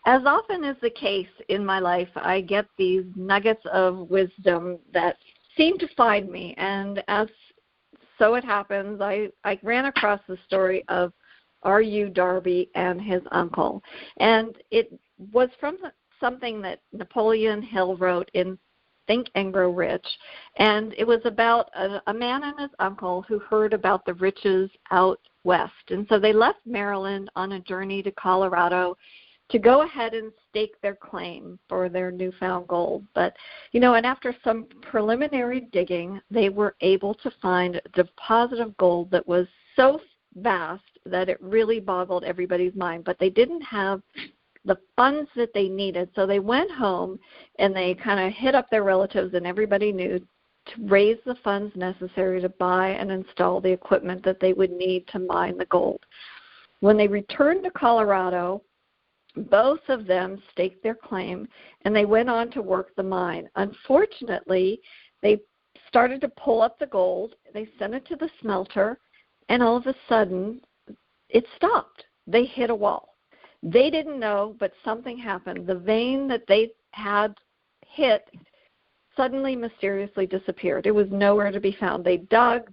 As often is the case in my life, I get these nuggets of wisdom that seem to find me. And as so it happens, I ran across the story of R.U. Darby and his uncle. And it was from something that Napoleon Hill wrote in Think and Grow Rich. And it was about a man and his uncle who heard about the riches out west. And so they left Maryland on a journey to Colorado to go ahead and stake their claim for their newfound gold. But, and after some preliminary digging, they were able to find a deposit of gold that was so vast that it really boggled everybody's mind. But they didn't have the funds that they needed. So they went home and they kind of hit up their relatives and everybody knew to raise the funds necessary to buy and install the equipment that they would need to mine the gold. When they returned to Colorado, both of them staked their claim, and they went on to work the mine. Unfortunately, they started to pull up the gold. They sent it to the smelter, and all of a sudden, it stopped. They hit a wall. They didn't know, but something happened. The vein that they had hit suddenly mysteriously disappeared. It was nowhere to be found. They dug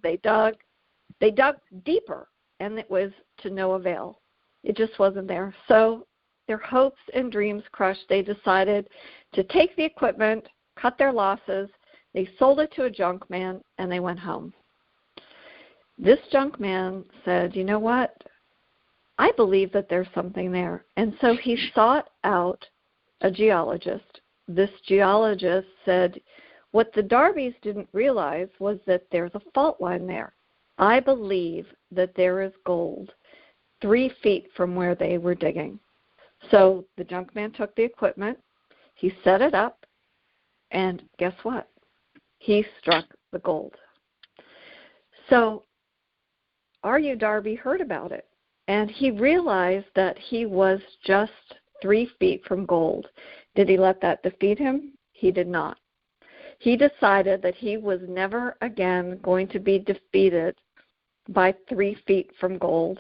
deeper, and it was to no avail. It just wasn't there. So their hopes and dreams crushed, they decided to take the equipment, cut their losses. They sold it to a junk man, and they went home. This junk man said, you know what? I believe that there's something there. And so he sought out a geologist. This geologist said, what the Darbys didn't realize was that there's a fault line there. I believe that there is gold 3 feet from where they were digging. So the junk man took the equipment, he set it up, and guess what? He struck the gold. So R.U. Darby heard about it, and he realized that he was just 3 feet from gold. Did he let that defeat him? He did not. He decided that he was never again going to be defeated by 3 feet from gold,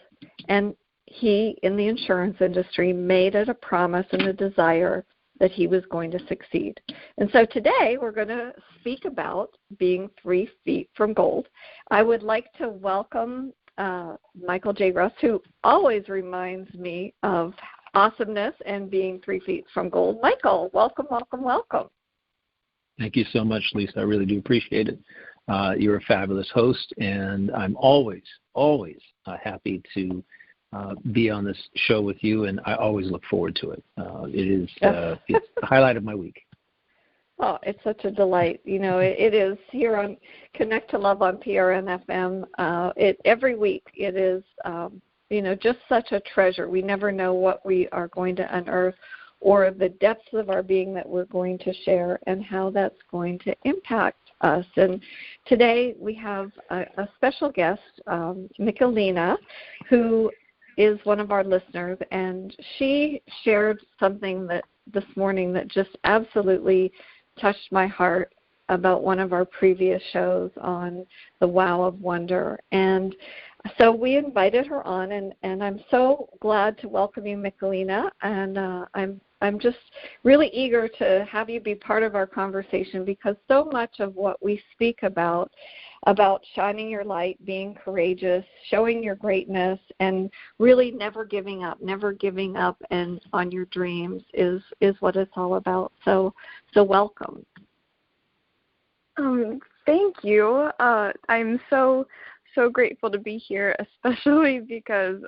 and he, in the insurance industry, made it a promise and a desire that he was going to succeed. And so today we're going to speak about being 3 feet from gold. I would like to welcome Michael J. Russ, who always reminds me of awesomeness and being 3 feet from gold. Michael, welcome, welcome, welcome. Thank you so much, Lisa. I really do appreciate it. You're a fabulous host, and I'm always happy to be on this show with you, and I always look forward to it. It is it's the highlight of my week. Oh, it's such a delight. It is here on Connect to Love on PRN FM. Every week it is, just such a treasure. We never know what we are going to unearth or the depths of our being that we're going to share and how that's going to impact us. And today we have a special guest, Michelina, who is one of our listeners, and she shared something that this morning that just absolutely touched my heart about one of our previous shows on the Wow of Wonder. And so we invited her on, and I'm so glad to welcome you, Michelina, and I'm just really eager to have you be part of our conversation, because so much of what we speak about shining your light, being courageous, showing your greatness, and really never giving up and on your dreams is what it's all about. So welcome. Thank you. I'm so grateful to be here, especially because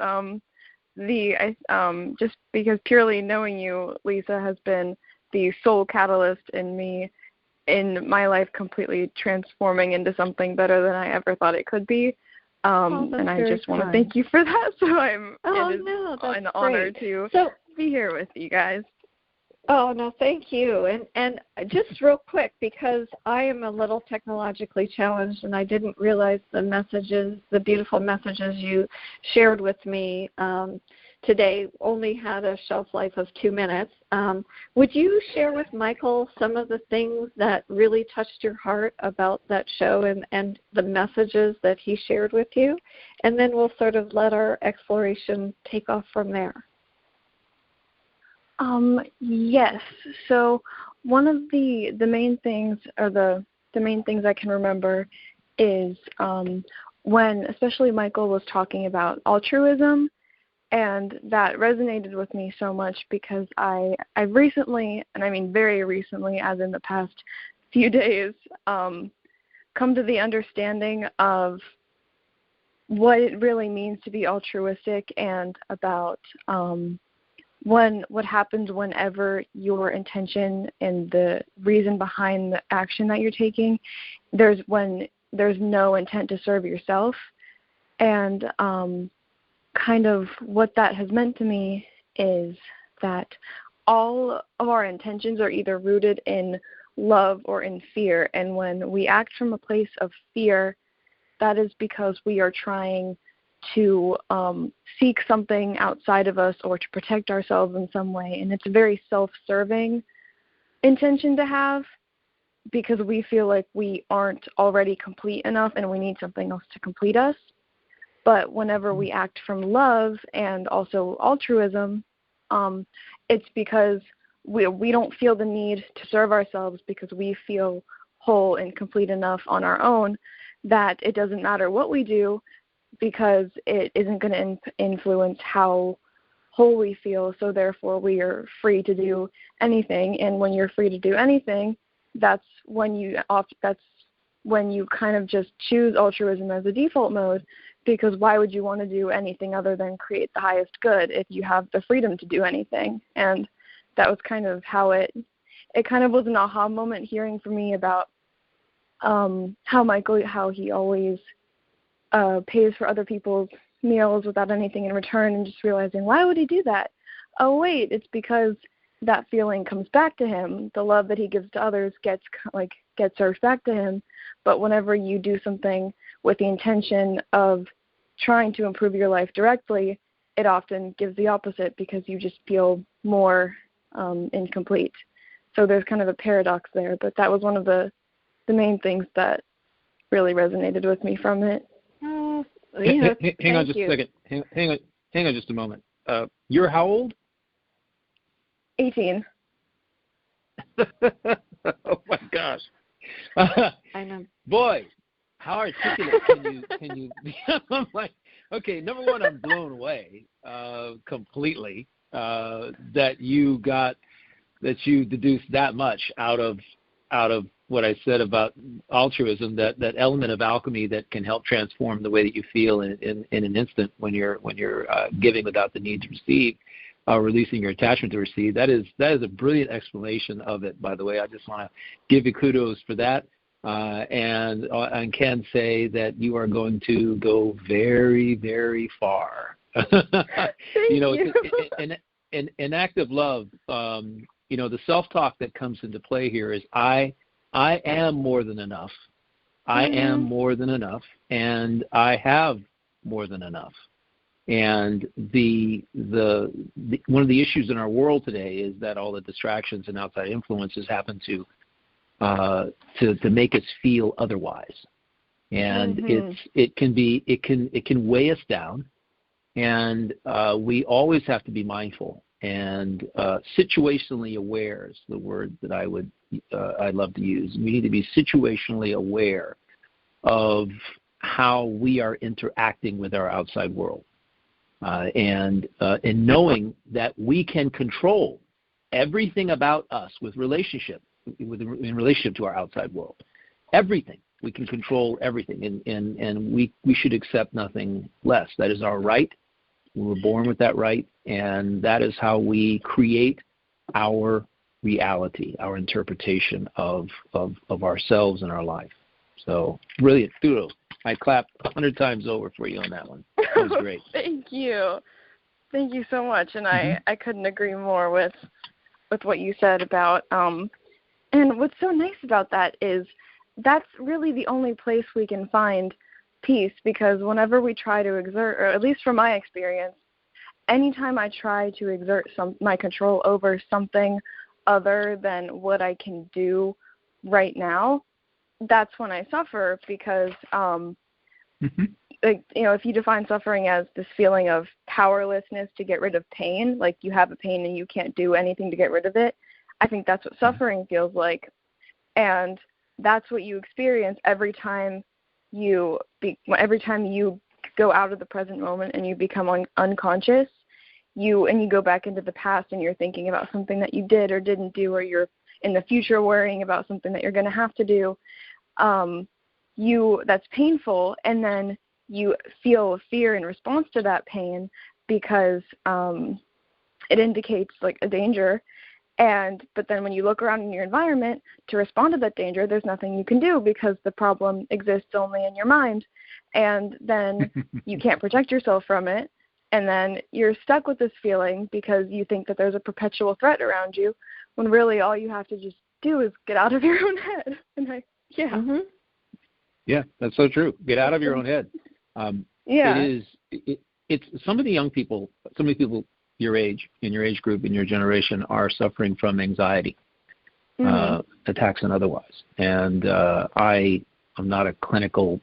just because purely knowing you, Lisa, has been the sole catalyst in my life completely transforming into something better than I ever thought it could be. And I just want to thank you for that. So it is an honor to be here with you guys. Oh, no, thank you. And just real quick, because I am a little technologically challenged and I didn't realize the beautiful messages you shared with me today only had a shelf life of 2 minutes. Would you share with Michael some of the things that really touched your heart about that show and the messages that he shared with you? And then we'll sort of let our exploration take off from there. Yes. So one of the main things, or the main things I can remember is when especially Michael was talking about altruism, and that resonated with me so much because I've recently, and I mean very recently, as in the past few days, come to the understanding of what it really means to be altruistic, and about what happens whenever your intention and the reason behind the action that you're taking, when there's no intent to serve yourself. And kind of what that has meant to me is that all of our intentions are either rooted in love or in fear. And when we act from a place of fear, that is because we are trying to seek something outside of us or to protect ourselves in some way. And it's a very self-serving intention to have, because we feel like we aren't already complete enough and we need something else to complete us. But whenever we act from love and also altruism, it's because we don't feel the need to serve ourselves, because we feel whole and complete enough on our own that it doesn't matter what we do, because it isn't going to influence how whole we feel. So therefore we are free to do anything. And when you're free to do anything, that's when you kind of just choose altruism as a default mode, because why would you want to do anything other than create the highest good if you have the freedom to do anything? And that was kind of how it kind of was an aha moment hearing from me about how he always pays for other people's meals without anything in return, and just realizing, why would he do that? Oh, wait, it's because that feeling comes back to him. The love that he gives to others gets served back to him. But whenever you do something with the intention of trying to improve your life directly, it often gives the opposite, because you just feel more incomplete. So there's kind of a paradox there, but that was one of the main things that really resonated with me from it. Hang on just a second. Hang on just a moment. You're how old? 18. Oh my gosh. I know. Boy, how articulate can you be? I'm like, okay, number one, I'm blown away completely that you deduced that much out of what I said about altruism, that element of alchemy that can help transform the way that you feel in an instant when you're giving without the need to receive, releasing your attachment to receive. That is a brilliant explanation of it, by the way. I just want to give you kudos for that. And can say that you are going to go very, very far. Thank you. In active love, the self-talk that comes into play here is I am more than enough. I am more than enough, and I have more than enough. And the one of the issues in our world today is that all the distractions and outside influences happen to make us feel otherwise, and it can weigh us down, and we always have to be mindful and situationally aware is the word that I love to use. We need to be situationally aware of how we are interacting with our outside world, and knowing that we can control everything about us in relationship to our outside world. Everything. We can control everything, and we should accept nothing less. That is our right. We were born with that right, and that is how we create our reality, our interpretation of ourselves and our life. So, brilliant. Kudos. I clapped 100 times over for you on that one. That was great. Thank you. Thank you so much, and I couldn't agree more with what you said about and what's so nice about that is that's really the only place we can find peace, because whenever we try to exert, or at least from my experience, anytime I try to exert my control over something other than what I can do right now, that's when I suffer, because if you define suffering as this feeling of powerlessness to get rid of pain, like you have a pain and you can't do anything to get rid of it. I think that's what suffering feels like. And that's what you experience every time you go out of the present moment and you become unconscious. You go back into the past and you're thinking about something that you did or didn't do, or you're in the future worrying about something that you're going to have to do. That's painful, and then you feel fear in response to that pain because it indicates like a danger. But then when you look around in your environment to respond to that danger, there's nothing you can do because the problem exists only in your mind. And then you can't protect yourself from it. And then you're stuck with this feeling because you think that there's a perpetual threat around you, when really all you have to just do is get out of your own head. And Yeah, that's so true. Get out of your own head. It's some of the young people, so many people your age, in your age group, in your generation, are suffering from anxiety, attacks and otherwise. And I am not a clinical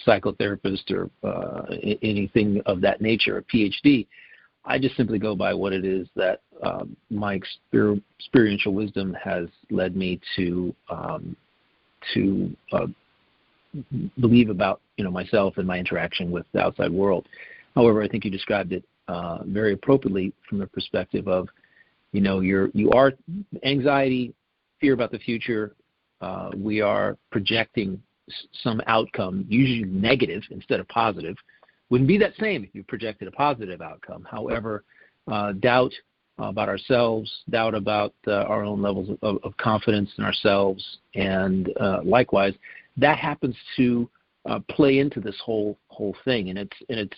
psychotherapist or anything of that nature, a PhD. I just simply go by what it is that my experiential wisdom has led me to believe about myself and my interaction with the outside world. However, I think you described it very appropriately from the perspective of you are anxiety, fear about the future. We are projecting some outcome, usually negative instead of positive. Wouldn't be that same if you projected a positive outcome. However, doubt about ourselves, doubt about our own levels of confidence in ourselves, and likewise, that happens to play into this whole thing. And it's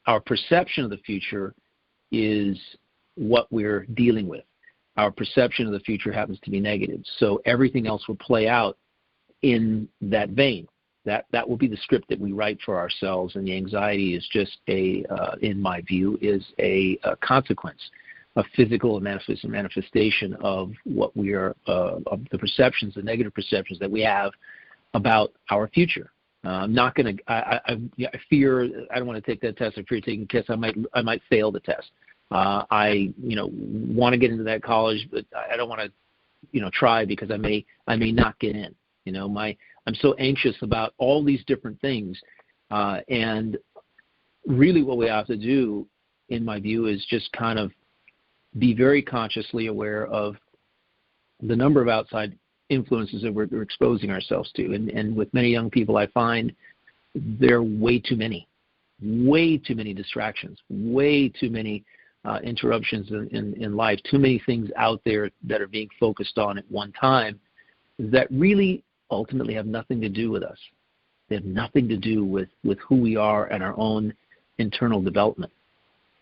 our perception of the future is what we're dealing with. Our perception of the future happens to be negative, so everything else will play out in that vein. That will be the script that we write for ourselves, and the anxiety is just in my view, is a consequence, a physical manifestation of what we are, of the perceptions, the negative perceptions that we have about our future. I'm not going to. I fear. I don't want to take that test. I fear taking the test. I might fail the test. I want to get into that college, but I don't want to try because I may not get in. I'm so anxious about all these different things, and really what we have to do, in my view, is just kind of be very consciously aware of the number of outside influences that we're exposing ourselves to. And with many young people, I find there are way too many distractions, way too many interruptions in life, too many things out there that are being focused on at one time that really ultimately have nothing to do with us. They have nothing to do with who we are and our own internal development.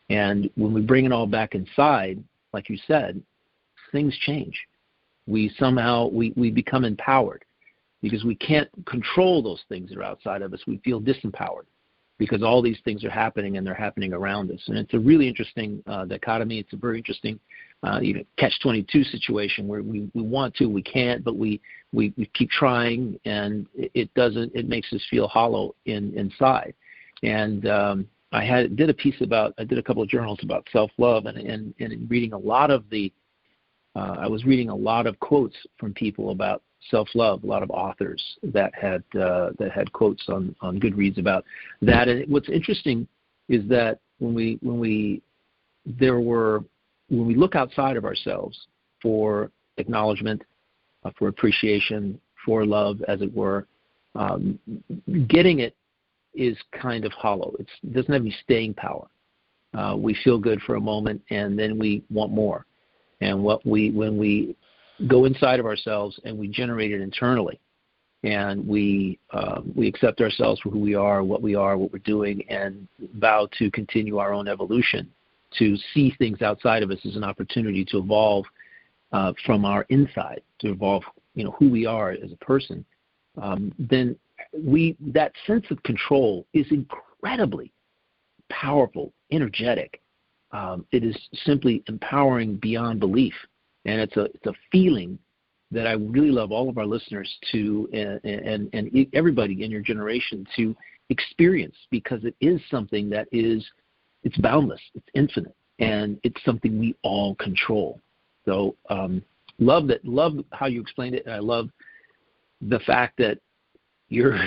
And when we bring it all back inside, like you said, things change. We become empowered because we can't control those things that are outside of us. We feel disempowered because all these things are happening and they're happening around us. And it's a really interesting dichotomy. It's a very interesting catch-22 situation where we want to, we can't, but we keep trying, and it makes us feel hollow inside. And I did a couple of journals about self-love, and in reading a lot of I was reading a lot of quotes from people about self-love, a lot of authors that had quotes on good reads about that. And what's interesting is that when we look outside of ourselves for acknowledgement, for appreciation, for love, as it were, getting it is kind of hollow. It doesn't have any staying power. We feel good for a moment, and then we want more. And when we go inside of ourselves and we generate it internally, and we accept ourselves for who we are, what we're doing, and vow to continue our own evolution, to see things outside of us as an opportunity to evolve from our inside, to evolve, who we are as a person, then that sense of control is incredibly powerful, energetic. It is simply empowering beyond belief, and it's a feeling that I really love all of our listeners to and everybody in your generation to experience, because it is something that is it's boundless, it's infinite, and it's something we all control. So love how you explained it, and I love the fact that you're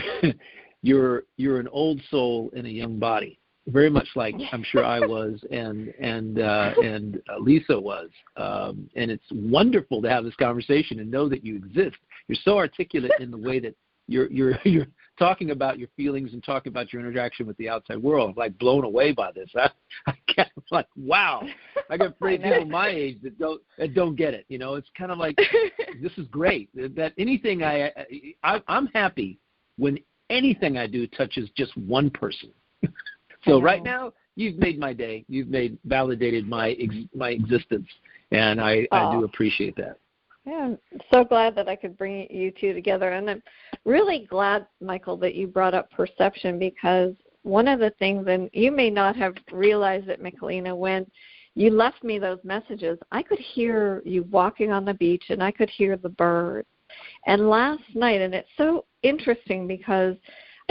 you're an old soul in a young body, very much like I'm sure I was and Lisa was, and it's wonderful to have this conversation and know that you exist. You're so articulate in the way that you're talking about your feelings and talking about your interaction with the outside world. I'm like blown away by this. I'm like, wow. I got people my age that don't get it. It's kind of like, this is great. That anything I'm happy when anything I do touches just one person. So right now, you've made my day. You've validated my existence, and I do appreciate that. Yeah, I'm so glad that I could bring you two together. And I'm really glad, Michael, that you brought up perception, because one of the things, and you may not have realized it, Michelina, when you left me those messages, I could hear you walking on the beach, and I could hear the birds. And last night, and it's so interesting because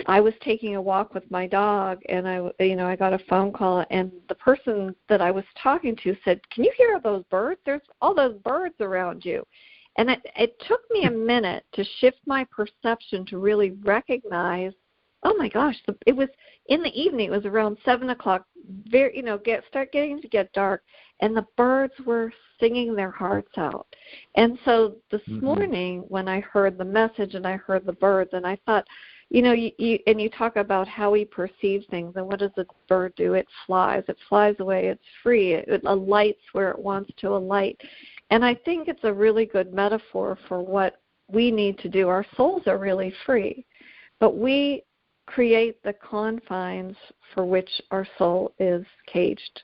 I was taking a walk with my dog, and I got a phone call, and the person that I was talking to said, "Can you hear those birds? There's all those birds around you." And it took me a minute to shift my perception to really recognize, oh my gosh, it was in the evening. It was around 7 o'clock. Start getting to get dark, and the birds were singing their hearts out. And so this morning, when I heard the message and I heard the birds, and I thought, you talk about how we perceive things, and what does a bird do? It flies away, it's free, it alights where it wants to alight. And I think it's a really good metaphor for what we need to do. Our souls are really free, but we create the confines for which our soul is caged.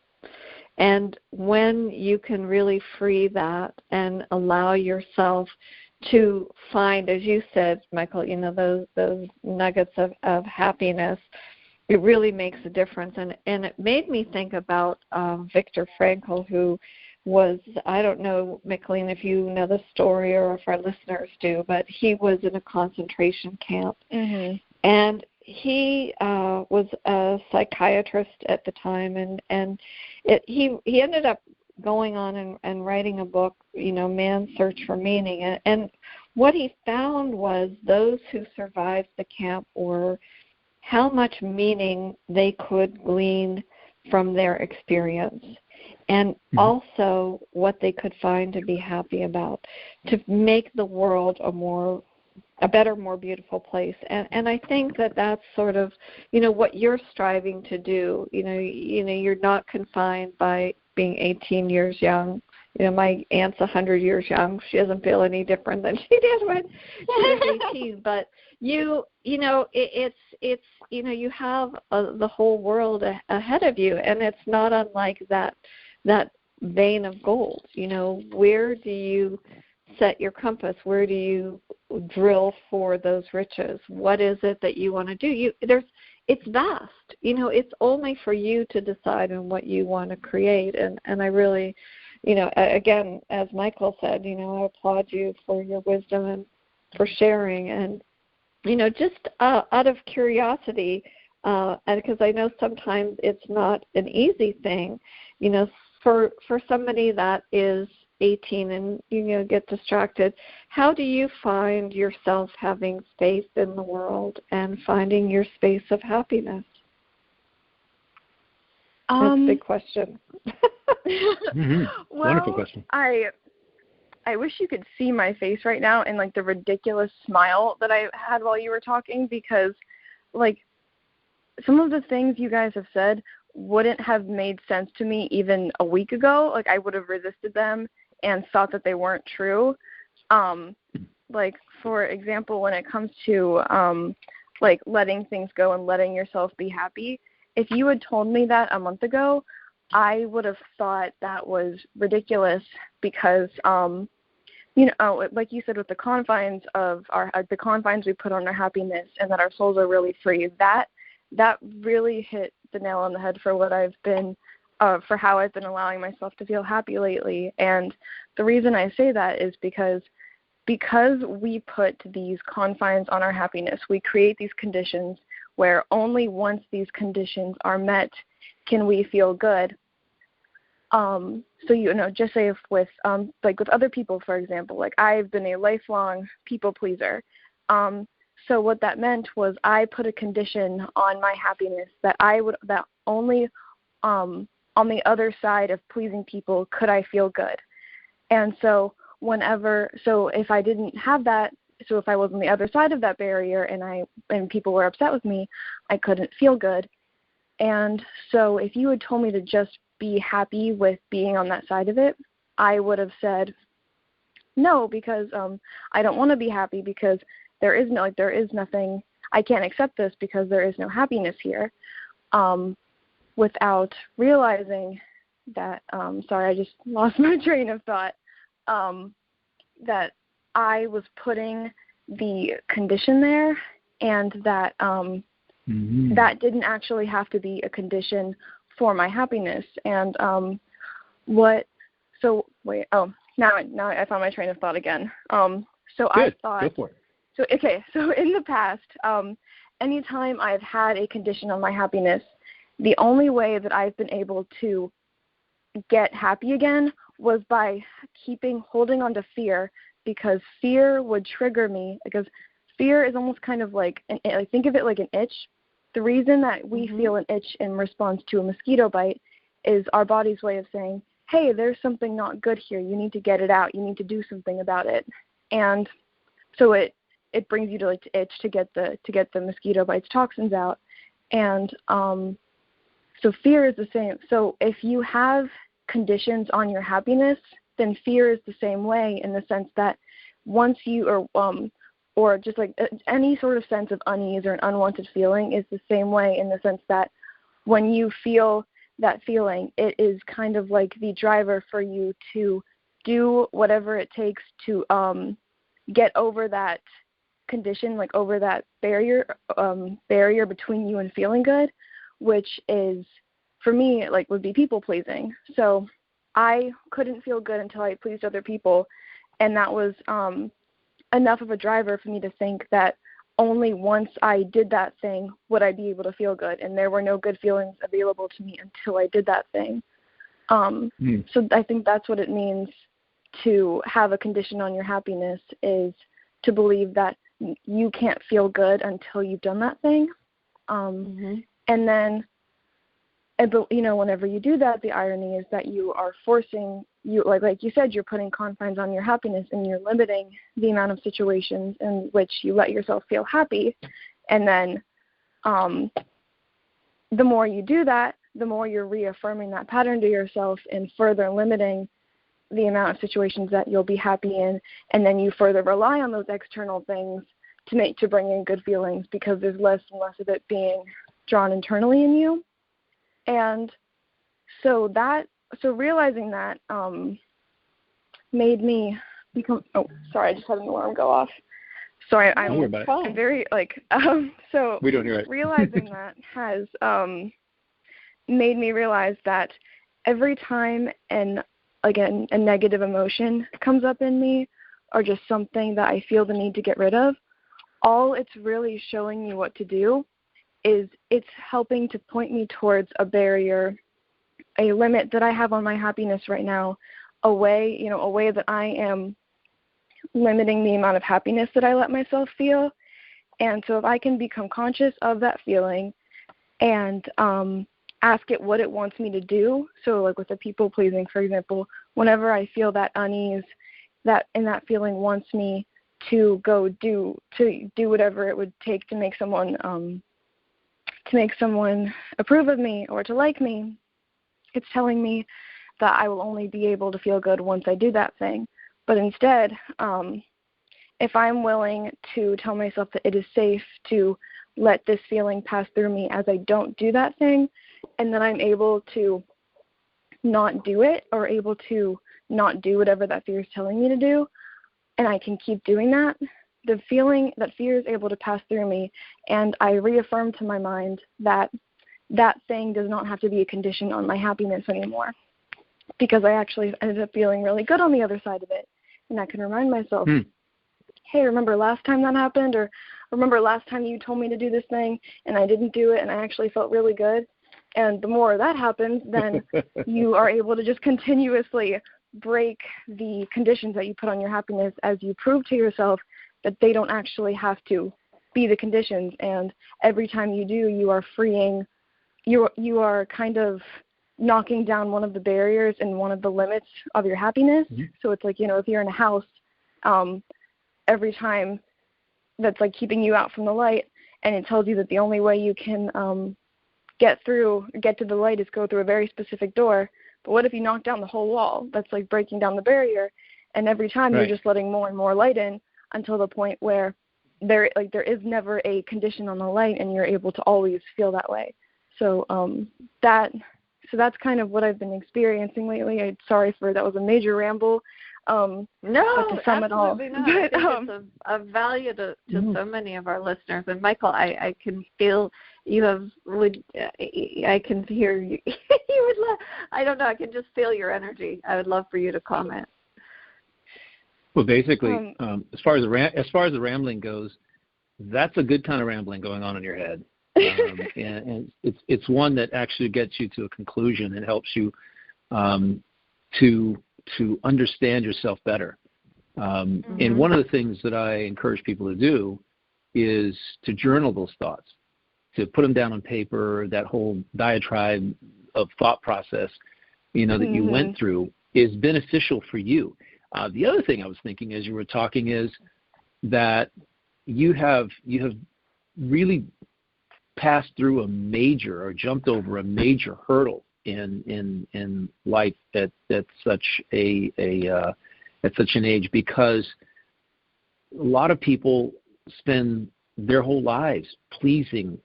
And when you can really free that and allow yourself to find, as you said, Michael, those nuggets of happiness, it really makes a difference. And it made me think about Viktor Frankl, who was, I don't know, Michelina, if you know the story or if our listeners do, but he was in a concentration camp. Mm-hmm. And he was a psychiatrist at the time, and he ended up going on and writing a book, Man's Search for Meaning. And what he found was those who survived the camp were how much meaning they could glean from their experience, and also what they could find to be happy about, to make the world a better, more beautiful place. And I think that that's sort of, what you're striving to do. You're not confined by being 18 years young. My aunt's 100 years young. She doesn't feel any different than she did when she was 18. But you have the whole world ahead of you, and it's not unlike that vein of gold. Where do you set your compass? Where do you drill for those riches? What is it that you want to do? It's vast. It's only for you to decide on what you want to create. And I really, again, as Michael said, I applaud you for your wisdom and for sharing. And, just out of curiosity, and because I know sometimes it's not an easy thing, for somebody that is 18 and get distracted, how do you find yourself having faith in the world and finding your space of happiness? That's a big question. Well, wonderful question. I wish you could see my face right now and the ridiculous smile that I had while you were talking, because some of the things you guys have said wouldn't have made sense to me even a week ago. I would have resisted them and thought that they weren't true. For example, when it comes to letting things go and letting yourself be happy, if you had told me that a month ago, I would have thought that was ridiculous, because like you said, with the confines of the confines we put on our happiness, and that our souls are really free, that really hit the nail on the head for what I've been for how I've been allowing myself to feel happy lately. And the reason I say that is because we put these confines on our happiness, we create these conditions where only once these conditions are met can we feel good? So, just say if with, like with other people, for example, like I've been a lifelong people pleaser. So what that meant was I put a condition on my happiness that only on the other side of pleasing people could I feel good. And so if I didn't have that, so if I was on the other side of that barrier and people were upset with me, I couldn't feel good. And so if you had told me to just be happy with being on that side of it, I would have said no, because I don't want to be happy, because there is nothing, I can't accept this because there is no happiness here, without realizing that, sorry, I just lost my train of thought, that I was putting the condition there, and that that didn't actually have to be a condition for my happiness. And now I found my train of thought again. So Good. I thought, go for it. So in the past, anytime I've had a condition on my happiness, the only way that I've been able to get happy again was by holding on to fear, because fear would trigger me, because fear is almost kind of like, think of it like an itch. The reason that we feel an itch in response to a mosquito bite is our body's way of saying, hey, there's something not good here. You need to get it out. You need to do something about it. And so it brings you to itch to get the mosquito bites toxins out. And so fear is the same. So if you have conditions on your happiness, then fear is the same way, in the sense that once you or just like any sort of sense of unease or an unwanted feeling is the same way, in the sense that when you feel that feeling, it is kind of like the driver for you to do whatever it takes to get over that condition, like over that barrier between you and feeling good, which is, for me, like would be people pleasing. So I couldn't feel good until I pleased other people, and that was enough of a driver for me to think that only once I did that thing would I be able to feel good, and there were no good feelings available to me until I did that thing. So I think that's what it means to have a condition on your happiness, is to believe that you can't feel good until you've done that thing. And then, whenever you do that, the irony is that you are forcing, like you said, you're putting confines on your happiness, and you're limiting the amount of situations in which you let yourself feel happy. And then the more you do that, the more you're reaffirming that pattern to yourself and further limiting the amount of situations that you'll be happy in. And then you further rely on those external things to bring in good feelings, because there's less and less of it being drawn internally in you. And so realizing that made me become, sorry, I just had an alarm go off. Sorry, I'm very, so we don't hear it. Realizing that has made me realize that every time a negative emotion comes up in me, or just something that I feel the need to get rid of, all it's really showing me what to do is it's helping to point me towards a barrier, a limit that I have on my happiness right now, a way that I am limiting the amount of happiness that I let myself feel. And so if I can become conscious of that feeling and ask it what it wants me to do, so like with the people pleasing, for example, whenever I feel that unease, that feeling wants me to go do whatever it would take to make someone approve of me or to like me, it's telling me that I will only be able to feel good once I do that thing. But instead, if I'm willing to tell myself that it is safe to let this feeling pass through me as I don't do that thing, and then I'm able to not do it, or able to not do whatever that fear is telling me to do, and I can keep doing that, the feeling that fear is able to pass through me, and I reaffirm to my mind that that thing does not have to be a condition on my happiness anymore, because I actually ended up feeling really good on the other side of it. And I can remind myself, hey, remember last time that happened? Or remember last time you told me to do this thing and I didn't do it and I actually felt really good? And the more that happens, then you are able to just continuously break the conditions that you put on your happiness as you prove to yourself that they don't actually have to be the conditions. And every time you do, you are freeing, you are kind of knocking down one of the barriers and one of the limits of your happiness. Mm-hmm. So it's like, if you're in a house, every time that's like keeping you out from the light, and it tells you that the only way you can get to the light is go through a very specific door. But what if you knock down the whole wall? That's like breaking down the barrier, and every time You're just letting more and more light in until the point where there is never a condition on the light, and you're able to always feel that way. So that's kind of what I've been experiencing lately. I'm sorry for that was a major ramble. No, but to sum it all, not. I think it's of value to so many of our listeners. And Michael, I can feel you have. I can hear you. You would love. I don't know. I can just feel your energy. I would love for you to comment. Well, basically, as far as the rambling goes, that's a good kind of rambling going on in your head, and it's one that actually gets you to a conclusion and helps you to understand yourself better. And one of the things that I encourage people to do is to journal those thoughts, to put them down on paper. That whole diatribe of thought process, that you went through is beneficial for you. The other thing I was thinking as you were talking is that you have really passed through a major or jumped over a major hurdle in life at such at such an age, because a lot of people spend their whole lives pleasing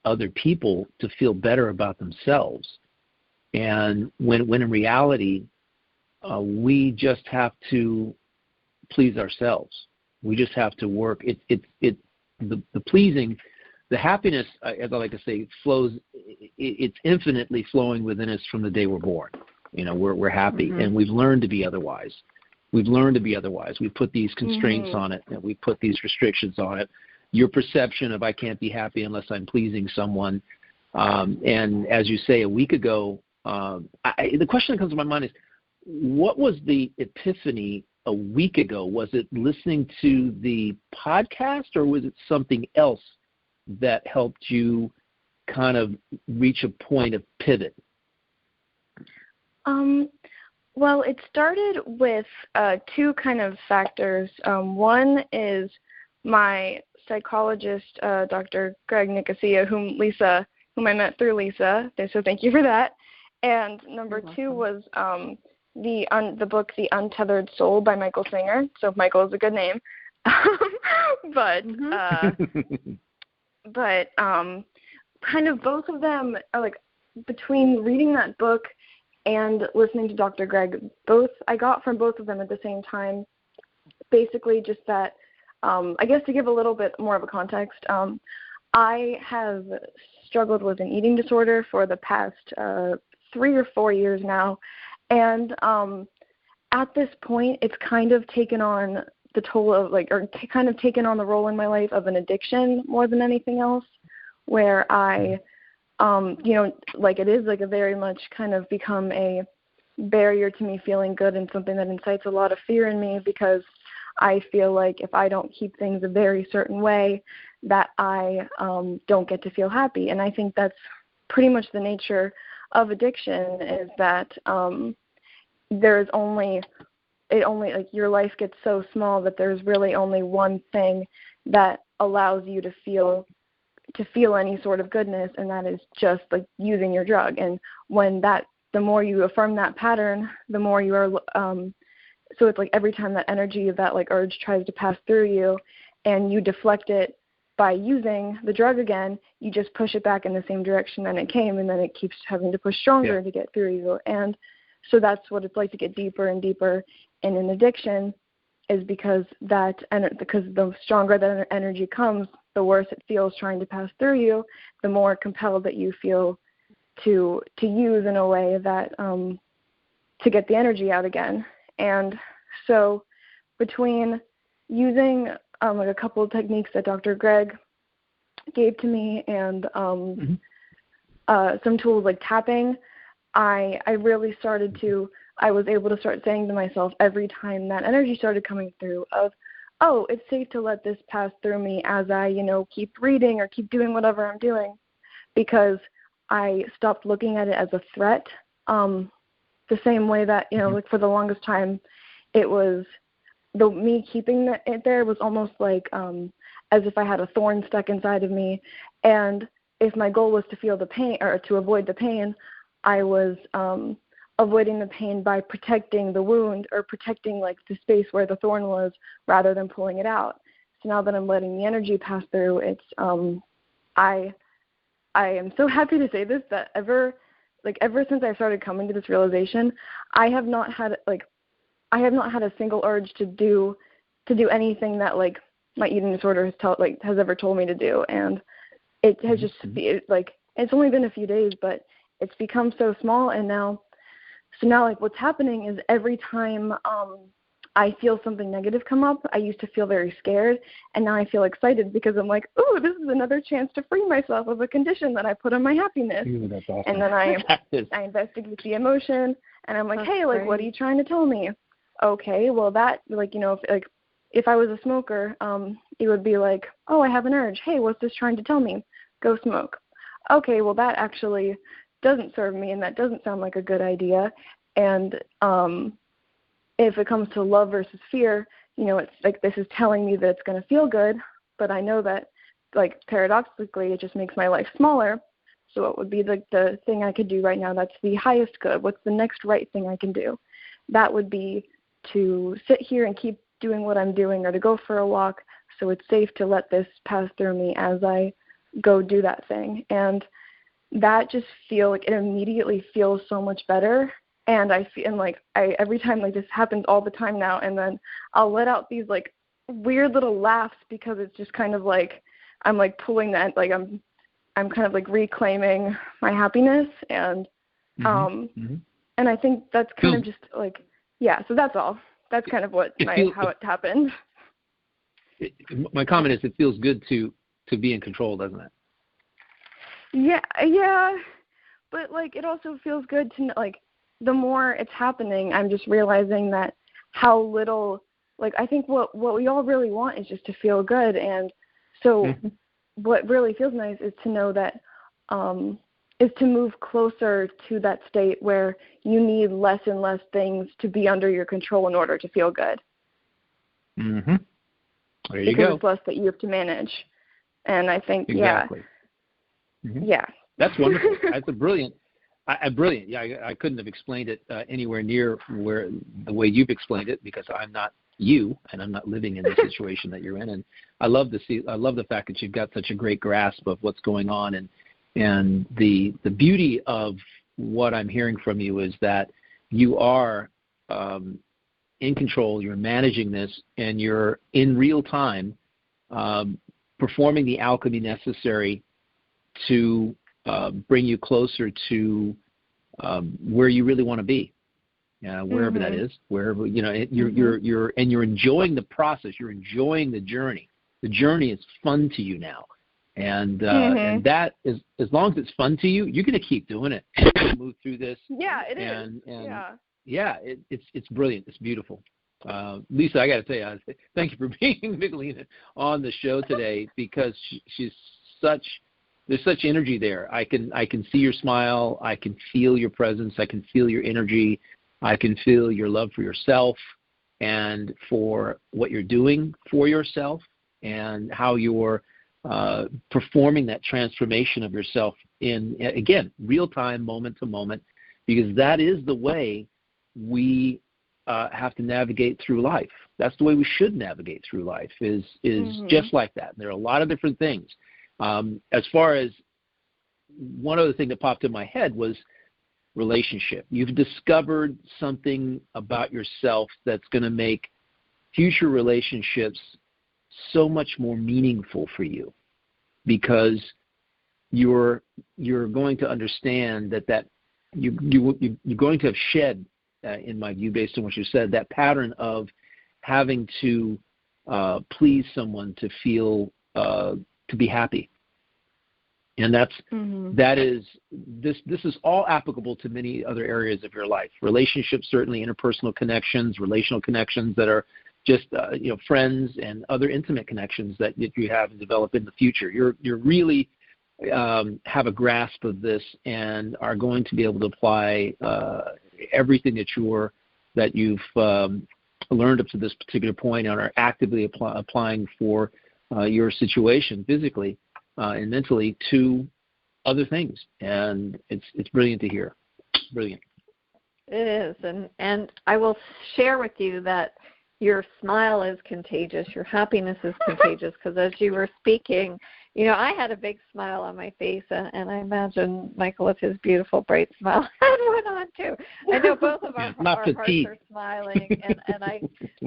other people to feel better about themselves, and when in reality we just have to please ourselves. We just have to work. The pleasing. The happiness, as I like to say, flows. It's infinitely flowing within us from the day we're born. We're happy, and we've learned to be otherwise. We've put these constraints on it, and we put these restrictions on it. Your perception of I can't be happy unless I'm pleasing someone. And as you say, a week ago, the question that comes to my mind is, what was the epiphany a week ago? Was it listening to the podcast, or was it something else that helped you kind of reach a point of pivot? Well, it started with two kind of factors. One is my psychologist, Dr. Greg Nicosia, whom I met through Lisa, so thank you for that. And number two was the book The Untethered Soul by Michael Singer. So Michael is a good name. But kind of both of them are like, between reading that book and listening to Dr. Greg, I got from both of them at the same time, basically just that, I guess to give a little bit more of a context, I have struggled with an eating disorder for the past 3 or 4 years now, and at this point it's kind of taken on the toll of kind of taken on the role in my life of an addiction more than anything else, where I, it is like a very much kind of become a barrier to me feeling good, and something that incites a lot of fear in me, because I feel like if I don't keep things a very certain way, that I don't get to feel happy. And I think that's pretty much the nature of addiction, is that your life gets so small that there's really only one thing that allows you to feel any sort of goodness, and that is just like using your drug. And the more you affirm that pattern, the more you are so it's like every time that energy of that urge tries to pass through you, and you deflect it by using the drug again, you just push it back in the same direction that it came, and then it keeps having to push stronger to get through you. And so that's what it's like to get deeper and deeper in an addiction, is because the stronger that energy comes, the worse it feels trying to pass through you, the more compelled that you feel to use in a way that to get the energy out again. And so between using a couple of techniques that Dr. Greg gave to me, and some tools like tapping, I really started to, I was able to start saying to myself every time that energy started coming through of, oh, it's safe to let this pass through me as I, keep reading or keep doing whatever I'm doing, because I stopped looking at it as a threat. The same way that, like for the longest time, it was me keeping it there was almost like as if I had a thorn stuck inside of me. And if my goal was to feel the pain or to avoid the pain, I was avoiding the pain by protecting the wound or protecting like the space where the thorn was rather than pulling it out. So now that I'm letting the energy pass through, it's I am so happy to say this, that ever since I started coming to this realization, I have not had a single urge to do anything that like my eating disorder has ever told me to do. And it has just it's only been a few days, but it's become so small. And now like what's happening is every time I feel something negative come up, I used to feel very scared, and now I feel excited because I'm like, ooh, this is another chance to free myself of a condition that I put on my happess. Ooh, that's awesome. And then I investigate the emotion, and I'm like, That's hey, like, great. what are you trying to tell me? Okay, well that, if I was a smoker, it would be like, oh, I have an urge. Hey, what's this trying to tell me? Go smoke. Okay, well that actually doesn't serve me, and that doesn't sound like a good idea. And if it comes to love versus fear, it's like this is telling me that it's going to feel good, but I know that, like, paradoxically, it just makes my life smaller. So what would be the thing I could do right now that's the highest good? What's the next right thing I can do? That would be to sit here and keep doing what I'm doing, or to go for a walk, so it's safe to let this pass through me as I go do that thing. And that just it immediately feels so much better. And I feel, and like every time, like, this happens all the time now, and then I'll let out these like weird little laughs, because it's just kind of like I'm like pulling that, like I'm kind of like reclaiming my happiness. And and I think that's kind of just like, yeah, so that's all. That's kind of how it happened. My comment is, it feels good to be in control, doesn't it? Yeah, but like it also feels good to, like, the more it's happening, I'm just realizing that how little, like, I think what we all really want is just to feel good. And so what really feels nice is to know that, is to move closer to that state where you need less and less things to be under your control in order to feel good. Mm-hmm. There you because go. it's less that you have to manage. And I think, exactly. Yeah. That's wonderful. That's brilliant. Brilliant. Yeah, I couldn't have explained it anywhere near the way you've explained it, because I'm not you, and I'm not living in the situation that you're in. And I love the fact that you've got such a great grasp of what's going on, and the beauty of what I'm hearing from you is that you are in control. You're managing this, and you're in real time performing the alchemy necessary to bring you closer to where you really want to be, wherever that is, wherever you're enjoying the process. You're enjoying the journey. The journey is fun to you now, and that is, as long as it's fun to you, you're going to keep doing it. You're going to move through this. Yeah, it is. Yeah, it's brilliant. It's beautiful. Lisa, I got to tell you, thank you for being Michelina on the show today, because there's such energy there. I can see your smile. I can feel your presence. I can feel your energy. I can feel your love for yourself and for what you're doing for yourself, and how you're performing that transformation of yourself in, again, real time, moment to moment, because that is the way we have to navigate through life. That's the way we should navigate through life, is just like that. There are a lot of different things. As far as one other thing that popped in my head was relationship. You've discovered something about yourself that's going to make future relationships so much more meaningful for you, because you're going to understand that you're going to have shed, in my view, based on what you said, that pattern of having to please someone to feel to be happy. And that is this is all applicable to many other areas of your life. Relationships, certainly interpersonal connections, relational connections that are just friends and other intimate connections that you have and develop in the future. You're really have a grasp of this and are going to be able to apply everything that you've learned up to this particular point and are actively applying for your situation physically and mentally to other things. And it's brilliant to hear. Brilliant. It is. And I will share with you that your smile is contagious. Your happiness is contagious, because as you were speaking, I had a big smile on my face, and I imagine Michael with his beautiful, bright smile had one on too. I know both of our hearts are smiling, and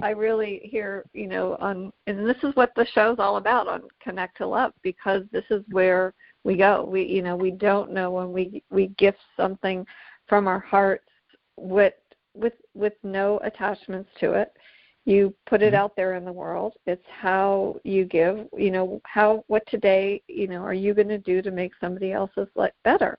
I really hear, and this is what the show's all about on Connect to Love, because this is where we go. We don't know when we gift something from our hearts with no attachments to it. You put it out there in the world. It's how you give, what today, are you going to do to make somebody else's life better?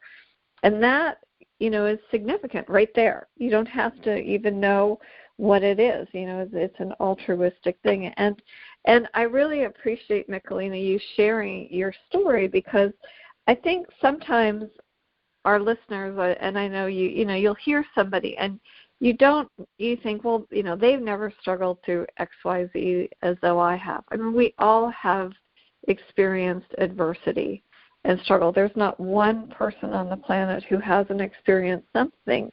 And that, is significant right there. You don't have to even know what it is. It's an altruistic thing. And I really appreciate, Michelina, you sharing your story, because I think sometimes our listeners, and I know you'll hear somebody and you think, well, they've never struggled through XYZ as though I have. I mean, we all have experienced adversity and struggle. There's not one person on the planet who hasn't experienced something.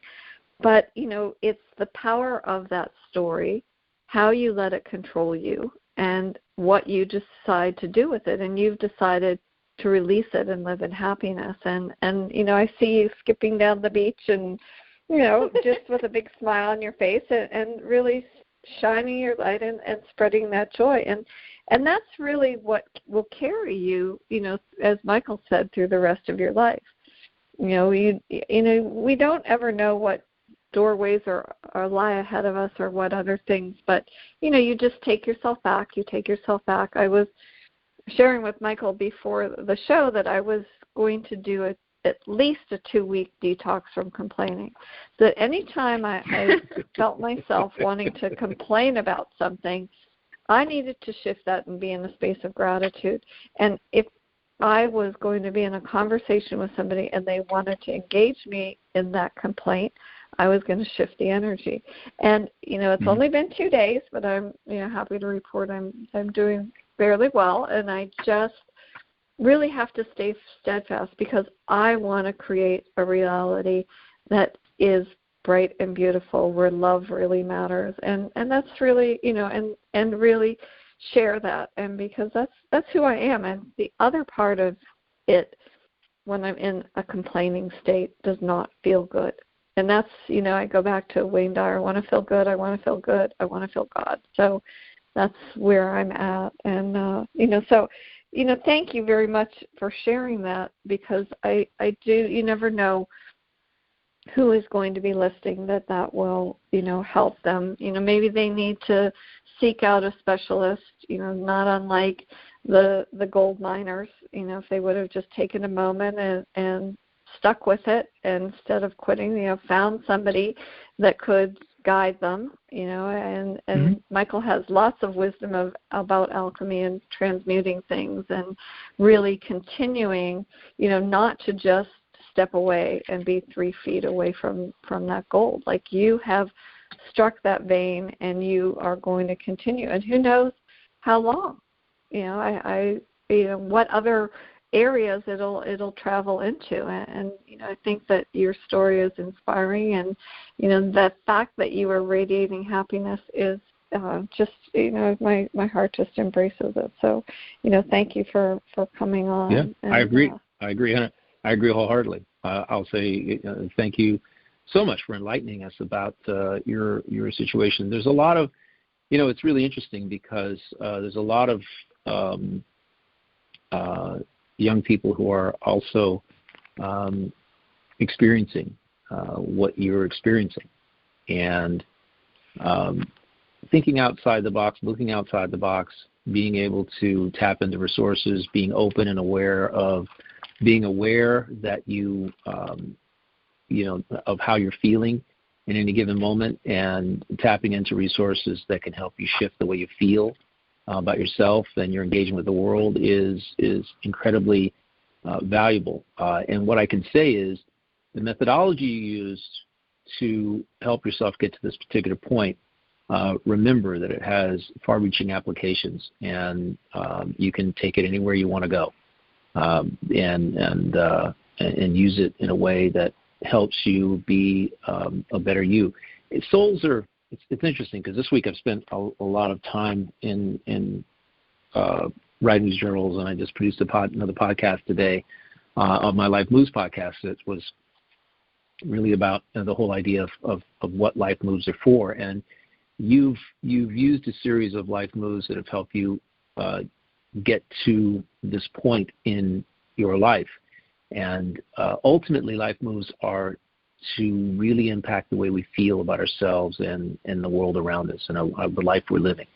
But, it's the power of that story, how you let it control you, and what you decide to do with it. And you've decided to release it and live in happiness. And I see you skipping down the beach and, just with a big smile on your face and really shining your light and spreading that joy. And that's really what will carry you, as Michael said, through the rest of your life. We don't ever know what doorways are lie ahead of us or what other things, but, you just take yourself back. I was sharing with Michael before the show that I was going to do at least a 2-week detox from complaining. That anytime I felt myself wanting to complain about something, I needed to shift that and be in a space of gratitude. And if I was going to be in a conversation with somebody and they wanted to engage me in that complaint, I was going to shift the energy. And, it's only been 2 days, but I'm happy to report I'm doing fairly well, and I just really have to stay steadfast, because I want to create a reality that is bright and beautiful, where love really matters, and that's really, and really share that, and because that's who I am. And the other part of it, when I'm in a complaining state, does not feel good. And that's, I go back to Wayne Dyer, I want to feel good, I want to feel good, I want to feel God. So that's where I'm at. And, thank you very much for sharing that, because I do, you never know who is going to be listening that will, help them. Maybe they need to seek out a specialist, not unlike the gold miners, if they would have just taken a moment and stuck with it instead of quitting, found somebody that could guide them, and Michael has lots of wisdom about alchemy and transmuting things, and really continuing, not to just step away and be 3 feet away from that gold. Like, you have struck that vein, and you are going to continue, and who knows how long. What other areas it'll travel into, and I think that your story is inspiring, and the fact that you are radiating happiness is just my heart just embraces it. So thank you for coming on. Yeah, and, I agree wholeheartedly. I'll say thank you so much for enlightening us about your situation. There's a lot of it's really interesting, because there's a lot of young people who are also experiencing what you're experiencing, and thinking outside the box, looking outside the box, being able to tap into resources, being open and aware of being aware that you know, of how you're feeling in any given moment, and tapping into resources that can help you shift the way you feel about yourself and your engagement with the world is incredibly valuable. And what I can say is the methodology you used to help yourself get to this particular point, remember that it has far-reaching applications, and you can take it anywhere you want to go, and use it in a way that helps you be a better you. Souls are. It's interesting because this week I've spent a lot of time in writing these journals, and I just produced another podcast today of my Life Moves podcast that was really about the whole idea of what life moves are for. And you've used a series of life moves that have helped you get to this point in your life. And ultimately, life moves are to really impact the way we feel about ourselves and the world around us and the life we're living.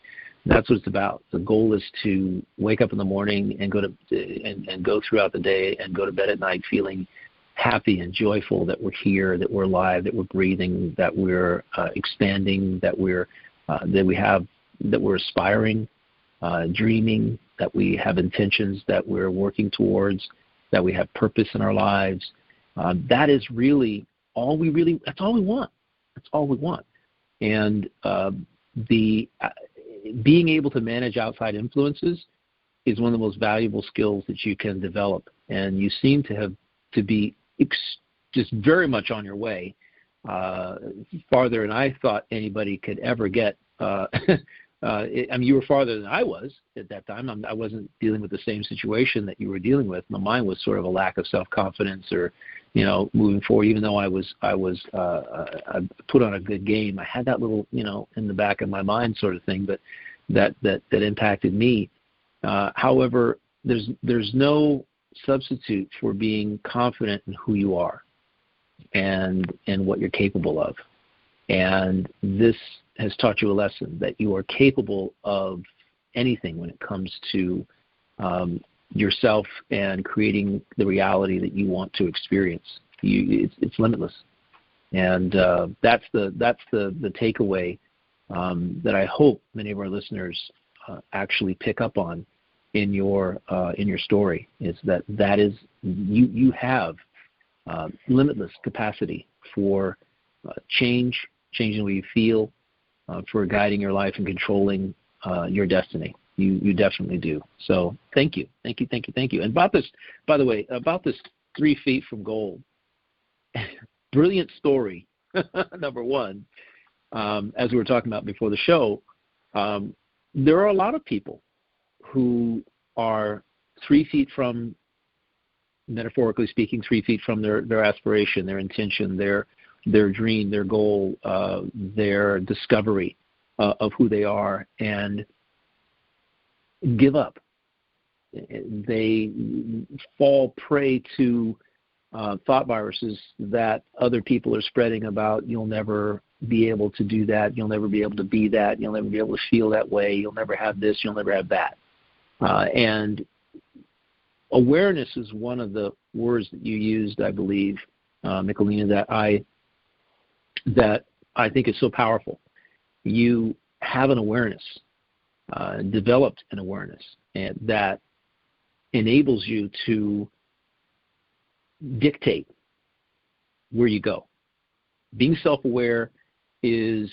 That's what it's about. The goal is to wake up in the morning and go throughout the day and go to bed at night feeling happy and joyful that we're here, that we're alive, that we're breathing, that we're expanding, that we're aspiring, dreaming, that we have intentions that we're working towards, that we have purpose in our lives. That is really that's all we want. That's all we want. And being able to manage outside influences is one of the most valuable skills that you can develop. And you seem to be just very much on your way, farther than I thought anybody could ever get. You were farther than I was at that time. I wasn't dealing with the same situation that you were dealing with. Mine was sort of a lack of self-confidence, or moving forward. Even though I put on a good game, I had that little in the back of my mind sort of thing, but that impacted me. However, there's no substitute for being confident in who you are and what you're capable of. And this has taught you a lesson that you are capable of anything when it comes to yourself and creating the reality that you want to experience. It's limitless, and that's the takeaway that I hope many of our listeners actually pick up on in your story. Is that is you have limitless capacity for changing the way you feel, for guiding your life and controlling your destiny. You definitely do. So thank you. And about this, by the way, about this 3 feet from gold, brilliant story, number one. As we were talking about before the show, there are a lot of people who are 3 feet from, metaphorically speaking, 3 feet from their aspiration, their intention, their dream, their goal, their discovery of who they are, and give up. They fall prey to thought viruses that other people are spreading about. You'll never be able to do that. You'll never be able to be that. You'll never be able to feel that way. You'll never have this. You'll never have that. And awareness is one of the words that you used, I believe, Michelina, that I think is so powerful. You have an awareness, developed an awareness, and that enables you to dictate where you go. Being self-aware is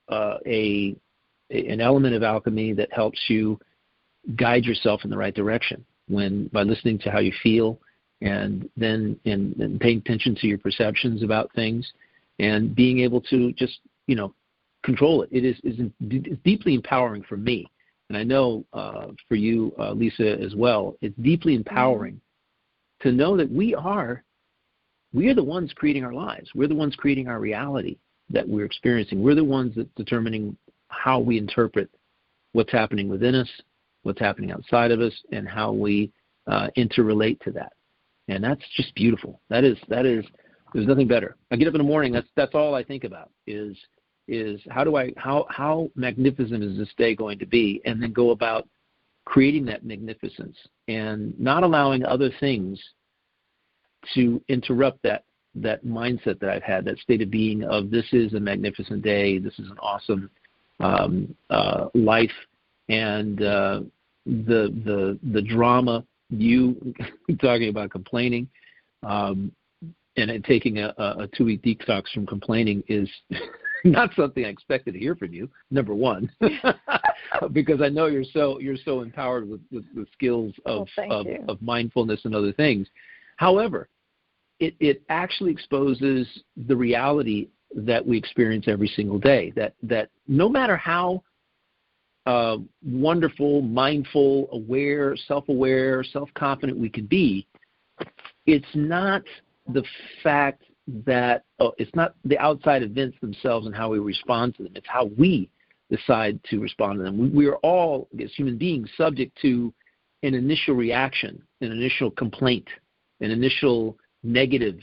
an element of alchemy that helps you guide yourself in the right direction by listening to how you feel, and then paying attention to your perceptions about things, and being able to just control it. It's deeply empowering for me, and I know for you, Lisa, as well. It's deeply empowering to know that we are the ones creating our lives. We're the ones creating our reality that we're experiencing. We're the ones that determining how we interpret what's happening within us, what's happening outside of us, and how we interrelate to that. And that's just beautiful. That is. There's nothing better. I get up in the morning. That's all I think about is how magnificent is this day going to be, and then go about creating that magnificence and not allowing other things to interrupt that mindset that I've had, that state of being of this is a magnificent day, this is an awesome life, and the drama, you talking about complaining, and taking a 2-week detox from complaining is not something I expected to hear from you, number one, because I know you're so empowered with skills of mindfulness and other things. However, it actually exposes the reality that we experience every single day, that no matter how wonderful, mindful, aware, self-aware, self-confident we can be, it's not the fact that it's not the outside events themselves and how we respond to them. It's how we decide to respond to them. We are all, as human beings, subject to an initial reaction, an initial complaint, an initial negative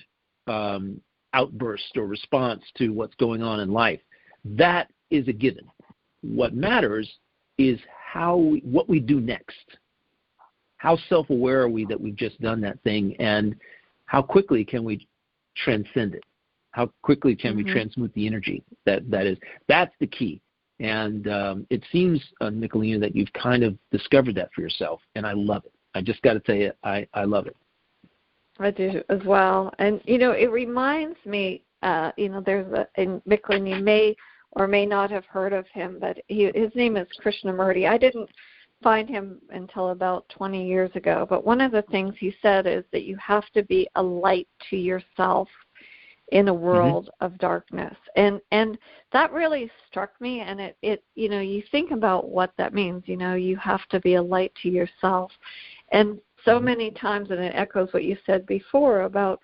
outburst or response to what's going on in life. That is a given. What matters is what we do next. How self-aware are we that we've just done that thing, and how quickly can we transcend it? How quickly can we transmute the energy? That's the key. And it seems, Michelina, that you've kind of discovered that for yourself, and I love it. I just got to tell you, I love it. I do as well. And, it reminds me, there's and Michelina, you may or may not have heard of him, but his name is Krishnamurti. I didn't find him until about 20 years ago, but one of the things he said is that you have to be a light to yourself in a world of darkness. And that really struck me, and it you think about what that means. You have to be a light to yourself. And so many times, and it echoes what you said before about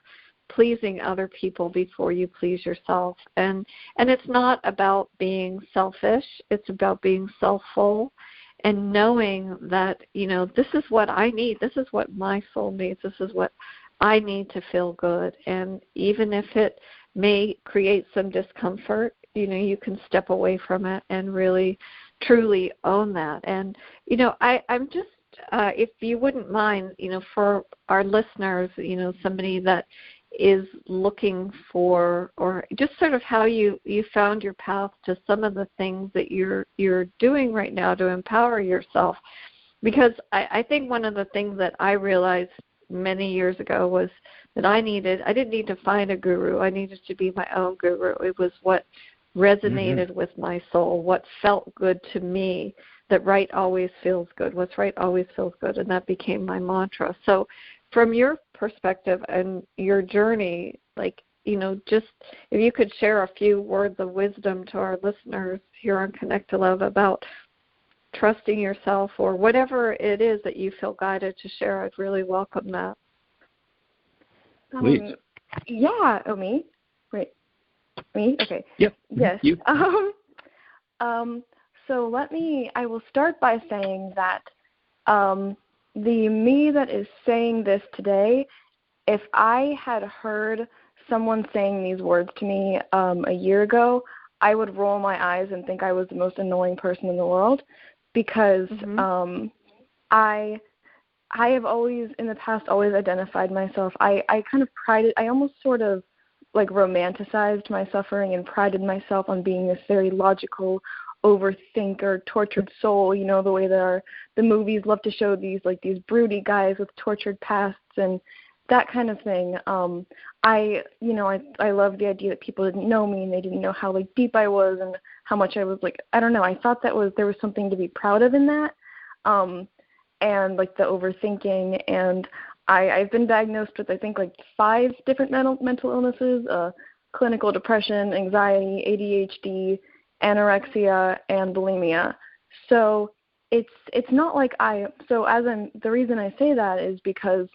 pleasing other people before you please yourself. And it's not about being selfish. It's about being self-full and knowing that, this is what I need. This is what my soul needs. This is what I need to feel good. And even if it may create some discomfort, you can step away from it and really, truly own that. And, I'm just, if you wouldn't mind, for our listeners, somebody that is looking for, or just sort of how you found your path to some of the things that you're doing right now to empower yourself. Because I think one of the things that I realized many years ago was that I didn't need to find a guru. I needed to be my own guru. It was what resonated with my soul, what felt good to me, that right always feels good. What's right always feels good. And that became my mantra. So from your perspective and your journey, just if you could share a few words of wisdom to our listeners here on Connect to Love about trusting yourself, or whatever it is that you feel guided to share, I'd really welcome that. Please. Yeah. Oh, me? Wait. Me? Okay. Yep. Yes. You. So I will start by saying that the me that is saying this today, if I had heard someone saying these words to me a year ago, I would roll my eyes and think I was the most annoying person in the world, because I have always, in the past, always identified myself. I kind of I almost sort of romanticized my suffering and prided myself on being this very logical overthinker, tortured soul, the way that the movies love to show these broody guys with tortured pasts and that kind of thing. I love the idea that people didn't know me and they didn't know how deep I was and how much I was I don't know. I thought there was something to be proud of in that, and the overthinking. And I've been diagnosed with I think 5 different mental illnesses: clinical depression, anxiety, ADHD, anorexia, and bulimia. So it's not the reason I say that is because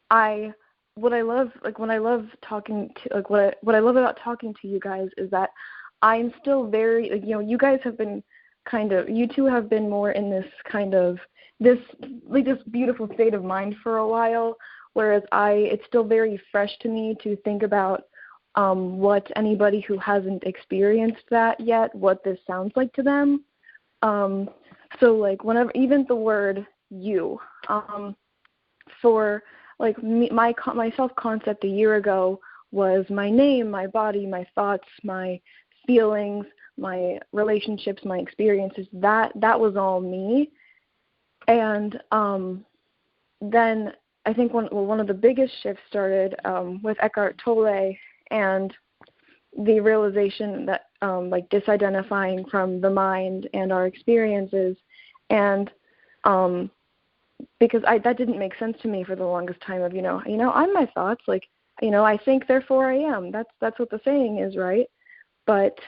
what I love about talking to you guys is that I'm still very, you guys have been you two have been more in this this beautiful state of mind for a while, whereas it's still very fresh to me to think about what anybody who hasn't experienced that yet, what this sounds like to them. So whenever, even the word you, for like my self-concept a year ago was my name, my body, my thoughts, my feelings, my relationships, my experiences. That was all me. And then I think one of the biggest shifts started with Eckhart Tolle and the realization that like disidentifying from the mind and our experiences, and because that didn't make sense to me for the longest time of I'm my thoughts, like I think therefore I am. That's what the saying is, right? But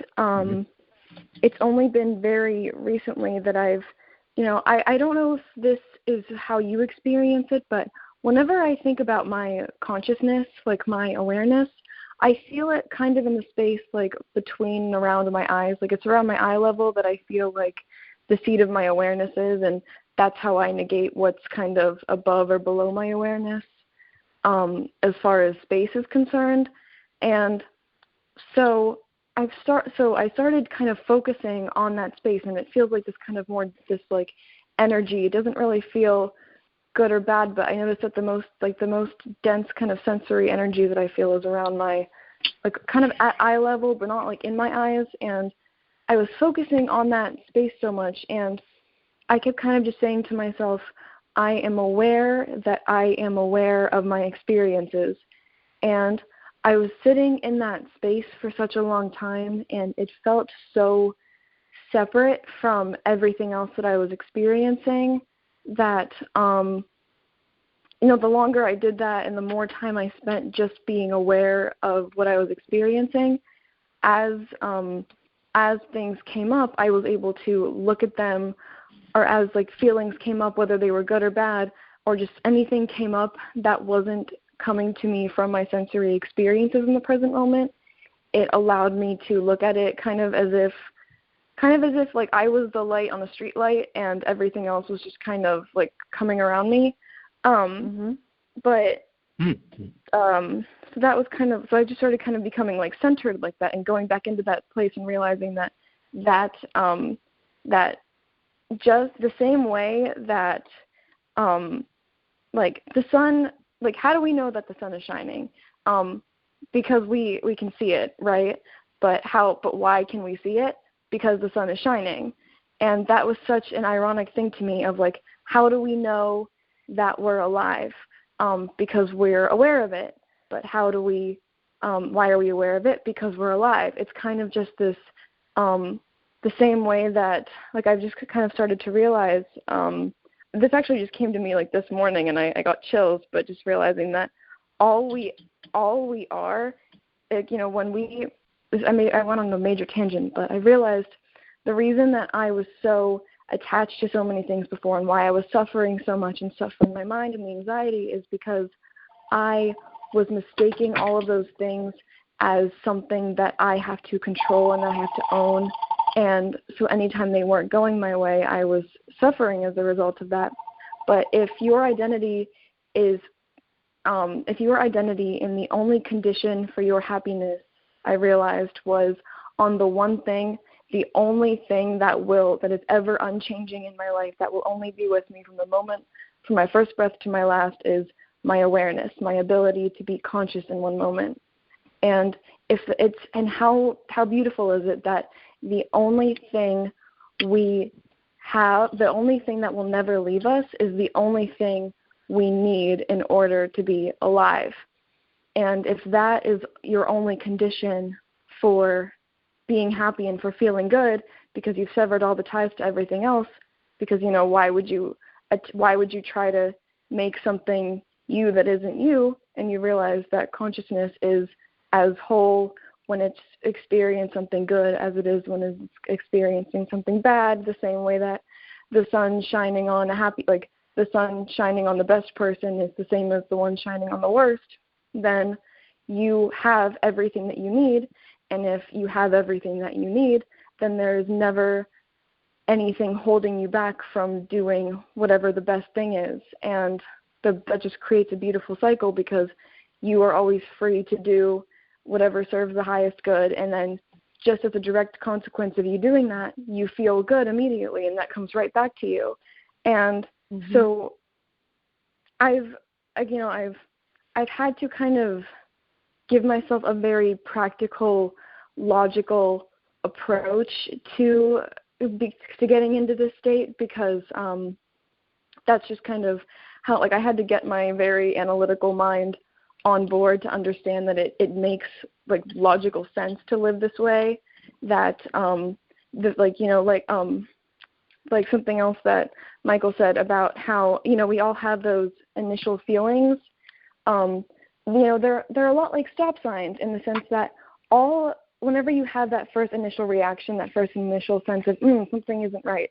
it's only been very recently that I've I don't know if this is how you experience it, but whenever I think about my consciousness, like my awareness, I feel it kind of in the space like between and around my eyes. Like it's around my eye level that I feel like the seat of my awareness is, and that's how I negate what's kind of above or below my awareness as far as space is concerned. And so I started kind of focusing on that space, and it feels like this kind of more this like energy. It doesn't really feel good or bad, but I noticed that the most dense kind of sensory energy that I feel is around my, like kind of at eye level, but not like in my eyes. And I was focusing on that space so much, and I kept kind of just saying to myself, I am aware that I am aware of my experiences. And I was sitting in that space for such a long time, and it felt so separate from everything else that I was experiencing that, the longer I did that and the more time I spent just being aware of what I was experiencing, as things came up, I was able to look at them, or as like feelings came up, whether they were good or bad, or just anything came up that wasn't coming to me from my sensory experiences in the present moment, it allowed me to look at it kind of as if like I was the light on the street light and everything else was just kind of like coming around me. But so that was kind of, so I just started kind of becoming like centered like that and going back into that place and realizing that just the same way that like the sun, like how do we know that the sun is shining? Because we can see it, right? But why can we see it? Because the sun is shining. And that was such an ironic thing to me of like, how do we know that we're alive? Because we're aware of it. But how do we, why are we aware of it? Because we're alive. It's kind of just this, the same way that, like I've just kind of started to realize, this actually just came to me like this morning and I got chills, but just realizing that all we are, like, I went on a major tangent, but I realized the reason that I was so attached to so many things before and why I was suffering so much and suffering my mind and the anxiety is because I was mistaking all of those things as something that I have to control and I have to own. And so anytime they weren't going my way, I was suffering as a result of that. But if your identity in the only condition for your happiness, I realized, was on the one thing, the only thing that is ever unchanging in my life, that will only be with me from my first breath to my last, is my awareness, my ability to be conscious in one moment. And how beautiful is it that the only thing we have, the only thing that will never leave us, is the only thing we need in order to be alive. And if that is your only condition for being happy and for feeling good, because you've severed all the ties to everything else, because, why would you try to make something you that isn't you? And you realize that consciousness is as whole when it's experiencing something good as it is when it's experiencing something bad, the same way that the sun shining on the sun shining on the best person is the same as the one shining on the worst, then you have everything that you need. And if you have everything that you need, then there's never anything holding you back from doing whatever the best thing is. And that just creates a beautiful cycle, because you are always free to do whatever serves the highest good. And then just as a direct consequence of you doing that, you feel good immediately, and that comes right back to you. And so I've I've had to kind of give myself a very practical, logical approach to getting into this state, because that's just kind of how, like, I had to get my very analytical mind on board to understand that it makes, like, logical sense to live this way, that like something else that Michael said about how, we all have those initial feelings. They're a lot like stop signs, in the sense that whenever you have that first initial reaction, that first initial sense of something isn't right,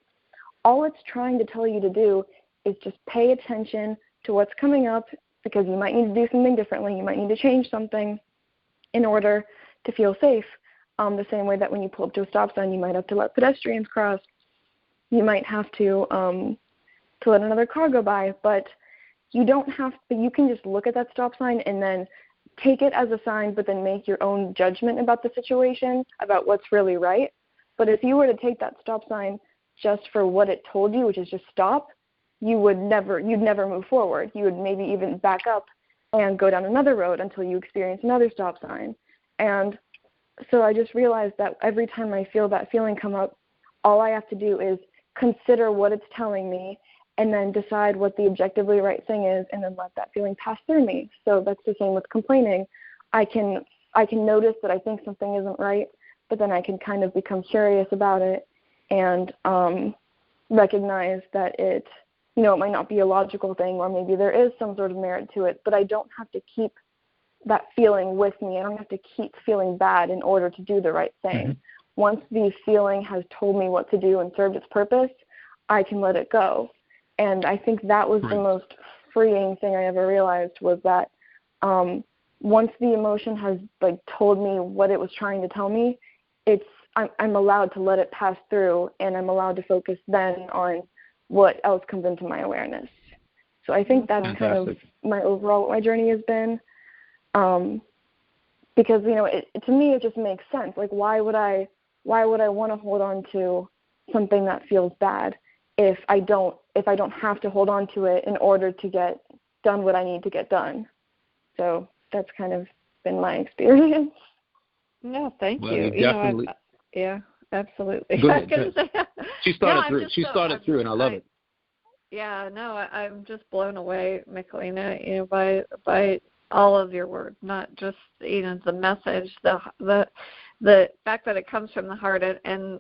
all it's trying to tell you to do is just pay attention to what's coming up, because you might need to do something differently. You might need to change something in order to feel safe. The same way that when you pull up to a stop sign, you might have to let pedestrians cross. You might have to let another car go by, but you don't have to. You can just look at that stop sign and then take it as a sign, but then make your own judgment about the situation, about what's really right. But if you were to take that stop sign just for what it told you, which is just stop, you'd never move forward. You would maybe even back up and go down another road until you experience another stop sign. And so I just realized that every time I feel that feeling come up, all I have to do is consider what it's telling me, and then decide what the objectively right thing is, and then let that feeling pass through me. So that's the same with complaining. I can notice that I think something isn't right, but then I can kind of become curious about it and recognize that it might not be a logical thing, or maybe there is some sort of merit to it, but I don't have to keep that feeling with me. I don't have to keep feeling bad in order to do the right thing. Mm-hmm. Once the feeling has told me what to do and served its purpose, I can let it go. And I think that was the most freeing thing I ever realized, was that once the emotion has told me what it was trying to tell me, I'm allowed to let it pass through, and I'm allowed to focus then on what else comes into my awareness. So I think that's kind of what my journey has been. Because to me it just makes sense. Like, why would I want to hold on to something that feels bad if I don't have to hold on to it in order to get done what I need to get done? So that's kind of been my experience. No, thank you. Definitely. Yeah, absolutely. Go ahead. She thought it through, and I love it. Yeah, no, I'm just blown away, Michelina, by all of your words, not just the message, the fact that it comes from the heart, and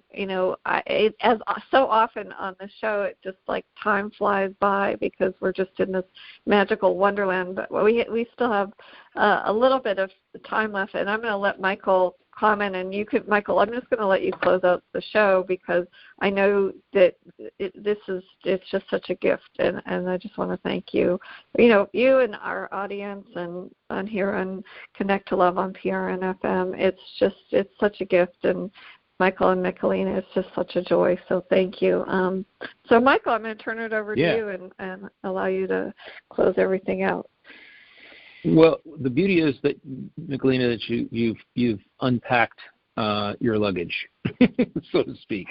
as so often on the show, it just like time flies by because we're just in this magical wonderland. But we still have a little bit of time left, and I'm going to let Michael comment, and Michael, I'm just going to let you close out the show, because I know that it's just such a gift, and I just want to thank you, you and our audience, and on here on Connect to Love on PRN FM. It's such a gift, and Michael and Michelina, it's just such a joy. So thank you. So Michael, I'm going to turn it over to you and allow you to close everything out. Well, the beauty is that, Michelina, that you've unpacked your luggage, so to speak,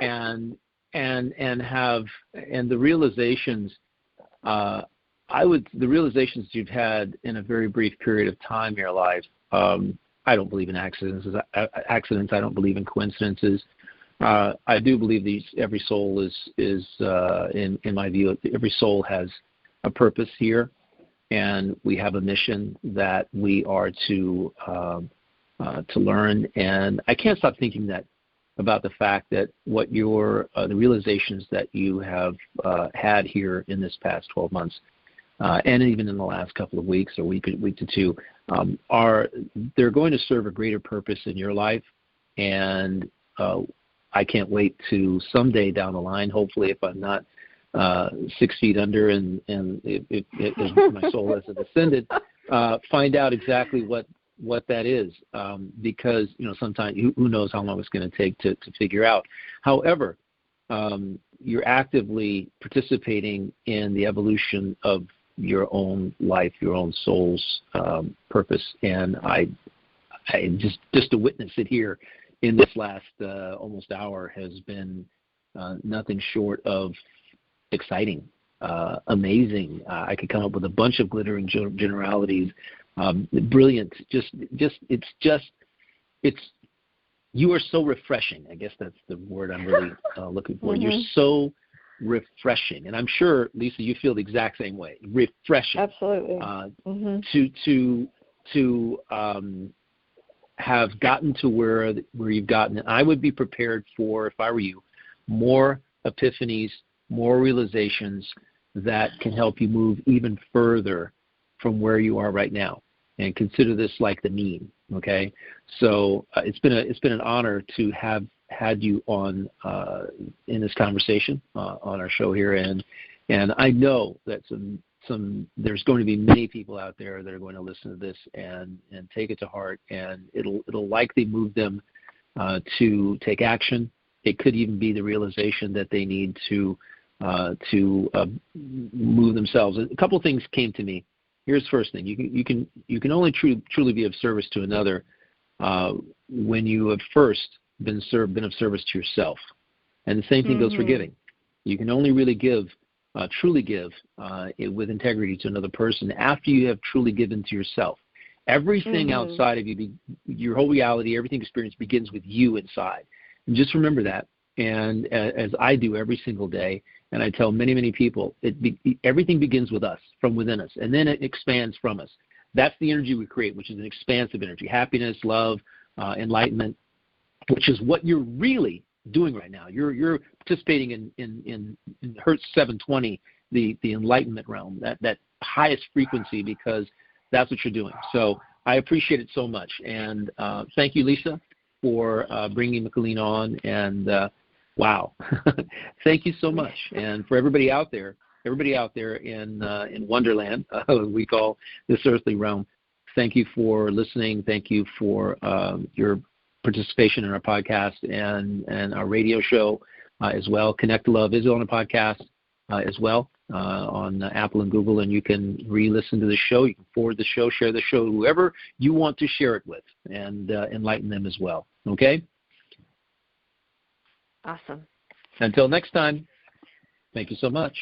and the realizations. The realizations you've had in a very brief period of time in your life. I don't believe in accidents. I don't believe in coincidences. I do believe every soul is in my view, every soul has a purpose here. And we have a mission that we are to learn. And I can't stop thinking about the fact that what the realizations that you have had here in this past 12 months, and even in the last couple of weeks or week to two, they're going to serve a greater purpose in your life. And I can't wait to someday down the line, hopefully, if I'm not 6 feet under, and if my soul hasn't ascended, find out exactly what that is, because sometimes who knows how long it's going to take to figure out. However, you're actively participating in the evolution of your own life, your own soul's purpose, and I just to witness it here in this last almost hour has been nothing short of exciting. amazing. I could come up with a bunch of glittering generalities. Brilliant. You are so refreshing. I guess that's the word I'm really looking for. Mm-hmm. You're so refreshing, and I'm sure, Lisa, you feel the exact same way. Refreshing. Absolutely. To have gotten to where you've gotten. And I would be prepared for, if I were you, more epiphanies, more realizations that can help you move even further from where you are right now. And consider this like the mean. Okay, so it's been an honor to have had you on in this conversation on our show here, and I know that there's going to be many people out there that are going to listen to this and take it to heart, and it'll likely move them to take action. It could even be the realization that they need to move themselves. A couple of things came to me. Here's the first thing: you can only truly be of service to another when you have first been of service to yourself. And the same thing goes for giving. You can only really truly give with integrity to another person after you have truly given to yourself. Everything outside of you, your whole reality, everything experience begins with you inside. And just remember that. And as I do every single day, and I tell many, many people, everything begins with us, from within us, and then it expands from us. That's the energy we create, which is an expansive energy, happiness, love, enlightenment, which is what you're really doing right now. You're participating in Hertz 720, the enlightenment realm, that highest frequency, because that's what you're doing. So I appreciate it so much. And thank you, Lisa, for bringing Michelina on. And wow, thank you so much. And for everybody out there in Wonderland, we call this earthly realm, thank you for listening. Thank you for your participation in our podcast and our radio show as well. Connect to Love is on a podcast as well on Apple and Google, and you can re-listen to the show. You can forward the show, share the show, whoever you want to share it with, and enlighten them as well. Okay? Awesome. Until next time, thank you so much.